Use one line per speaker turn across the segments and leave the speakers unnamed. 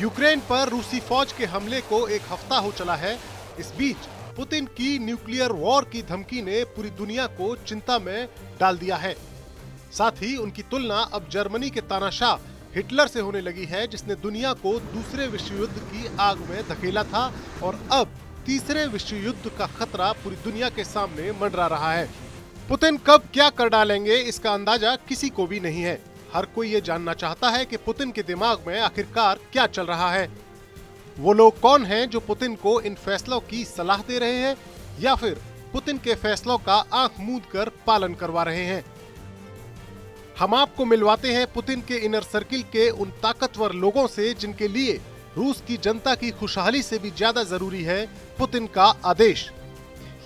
Ukraine पर रूसी फौज के हमले को एक हफ्ता हो चला है। इस बीच पुतिन की न्यूक्लियर वॉर की धमकी ने पूरी दुनिया को चिंता में डाल दिया है। साथ ही उनकी तुलना अब जर्मनी के तानाशाह हिटलर से होने लगी है, जिसने दुनिया को दूसरे विश्व युद्ध की आग में धकेला था और अब तीसरे विश्व युद्ध का खतरा पूरी दुनिया के सामने मंडरा रहा है। पुतिन कब क्या कर डालेंगे इसका अंदाजा किसी को भी नहीं है। हर कोई ये जानना चाहता है कि पुतिन के दिमाग में आखिरकार क्या चल रहा है। वो लोग कौन हैं जो पुतिन को इन फैसलों की सलाह दे रहे हैं या फिर पुतिन के फैसलों का आंख मूंद कर पालन करवा रहे हैं। हम आपको मिलवाते हैं पुतिन के इनर सर्किल के उन ताकतवर लोगों से जिनके लिए रूस की जनता की खुशहाली से भी ज्यादा जरूरी है पुतिन का आदेश।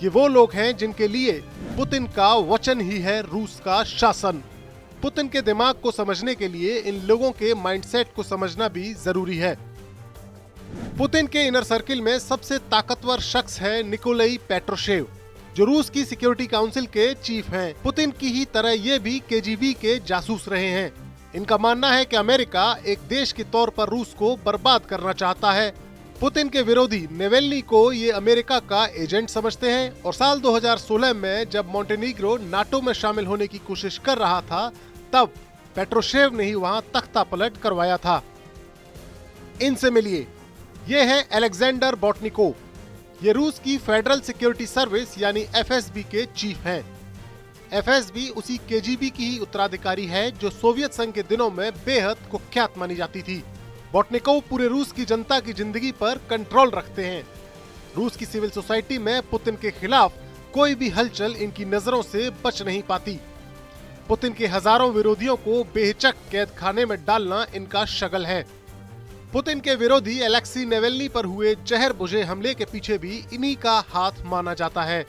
ये वो लोग हैं जिनके लिए पुतिन का वचन ही है रूस का शासन। पुतिन के दिमाग को समझने के लिए इन लोगों के माइंडसेट को समझना भी जरूरी है। पुतिन के इनर सर्किल में सबसे ताकतवर शख्स है निकोलाई पेट्रोशेव, जो रूस की सिक्योरिटी काउंसिल के चीफ हैं। पुतिन की ही तरह ये भी केजीबी के जासूस रहे हैं। इनका मानना है कि अमेरिका एक देश के तौर पर रूस को बर्बाद करना चाहता है। पुतिन के विरोधी नेवेल्नी को ये अमेरिका का एजेंट समझते हैं और साल 2016 में जब मोंटेनीग्रो नाटो में शामिल होने की कोशिश कर रहा था, तब पेट्रोशेव ने ही वहां तख्ता पलट करवाया था। इनसे मिलिए, ये है अलेक्जेंडर बोर्टनिकोव। ये रूस की फेडरल सिक्योरिटी सर्विस यानी एफएसबी के चीफ हैं। एफएसबी उसी केजीबी की ही उत्तराधिकारी है जो सोवियत संघ के दिनों में बेहद कुख्यात मानी जाती थी। बोर्टनिकोव पूरे रूस की जनता की जिंदगी पर कंट्रोल रखते हैं। रूस की सिविल सोसाइटी में पुतिन के खिलाफ कोई भी हलचल इनकी नजरों से बच नहीं पाती। पुतिन के हजारों विरोधियों को बेहिचक कैद खाने में डालना इनका शगल है। पुतिन के विरोधी अलेक्सी नेवेल्नी पर हुए जहर बुझे हमले के पीछे भी इन्हीं का हाथ माना जाता है।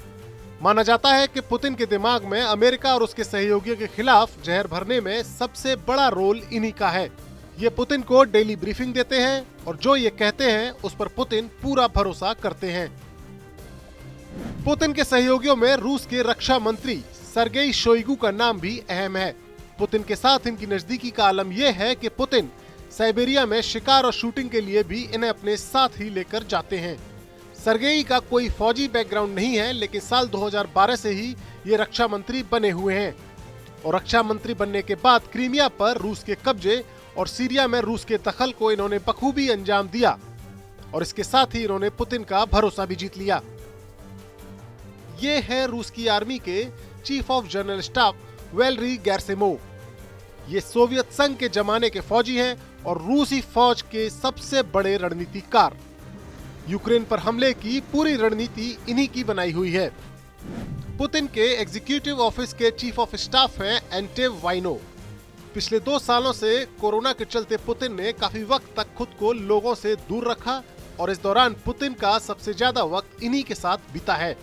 माना जाता है कि पुतिन के दिमाग में अमेरिका और उसके सहयोगियों के खिलाफ जहर भरने में सबसे बड़ा रोल इन्हीं का है। ये पुतिन को डेली ब्रीफिंग देते हैं और जो ये कहते हैं उस पर पुतिन पूरा भरोसा करते हैं। पुतिन के सहयोगियों में रूस के रक्षा मंत्री सर्गेई शोइगु का नाम भी अहम है। पुतिन के साथ इनकी नजदीकी का आलम यह है कि पुतिन साइबेरिया में शिकार और शूटिंग के लिए भी इन्हें अपने साथ ही लेकर जाते हैं। सर्गेई का कोई फौजी बैकग्राउंड नहीं है, लेकिन साल 2012 से ही ये रक्षा मंत्री बने हुए हैं और रक्षा मंत्री बनने के बाद क्रीमिया पर रूस के कब्जे और सीरिया में रूस के दखल को इन्होंने बखूबी अंजाम दिया और इसके साथ ही इन्होंने पुतिन का भरोसा भी जीत लिया। ये है रूस की आर्मी के chief of general staff Valery Gerasimov. ये सोवियत संघ के जमाने के फौजी हैं और रूसी फौज के सबसे बड़े रणनीतिकार। यूक्रेन पर हमले की पूरी रणनीति इन्हीं की बनाई हुई है। पुतिन के एग्जीक्यूटिव ऑफिस के चीफ ऑफ स्टाफ हैं एंटेव वाइनो। पिछले 2 सालों से कोरोना के चलते पुतिन ने काफी वक्त तक खुद को लोगों से दूर रखा और इस दौरान पुतिन का सबसे ज्यादा वक्त इन्हीं के साथ बीता है।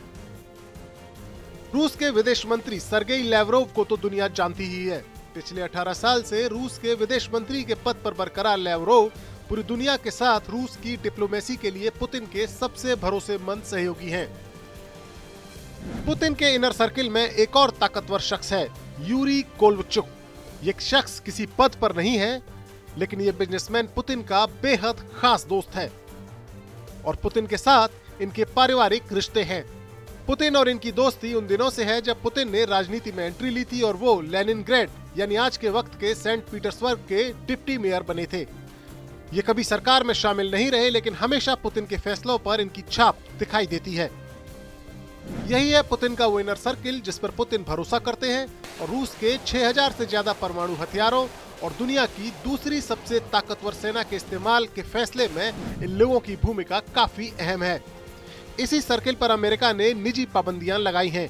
रूस के विदेश मंत्री सर्गेई लैवरोव को तो दुनिया जानती ही है। पिछले 18 साल से रूस के विदेश मंत्री के पद पर बरकरार लैवरोव पूरी दुनिया के साथ रूस की डिप्लोमेसी के लिए पुतिन के सबसे भरोसेमंद सहयोगी हैं। पुतिन के इनर सर्किल में एक और ताकतवर शख्स है, यूरी कोल्वचुक। ये शख्स किसी पद पर नहीं है, लेकिन ये बिजनेसमैन पुतिन का बेहद खास दोस्त है और पुतिन के साथ इनके पारिवारिक रिश्ते हैं। पुतिन और इनकी दोस्ती उन दिनों से है जब पुतिन ने राजनीति में एंट्री ली थी और वो लेनिनग्रेड यानी आज के वक्त के सेंट पीटर्सबर्ग के डिप्टी मेयर बने थे। ये कभी सरकार में शामिल नहीं रहे, लेकिन हमेशा पुतिन के फैसलों पर इनकी छाप दिखाई देती है। यही है पुतिन का वो इनर सर्किल जिस पर पुतिन भरोसा करते हैं और रूस के 6000 से ज्यादा परमाणु हथियारों और दुनिया की दूसरी सबसे ताकतवर सेना के इस्तेमाल के फैसले में इन लोगों की भूमिका काफी अहम है। इसी सर्किल पर अमेरिका ने निजी पाबंदियां लगाई हैं,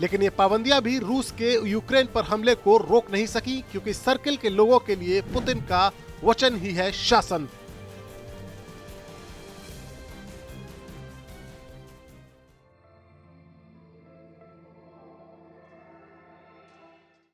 लेकिन ये पाबंदियां भी रूस के यूक्रेन पर हमले को रोक नहीं सकी, क्योंकि सर्किल के लोगों के लिए पुतिन का वचन ही है शासन।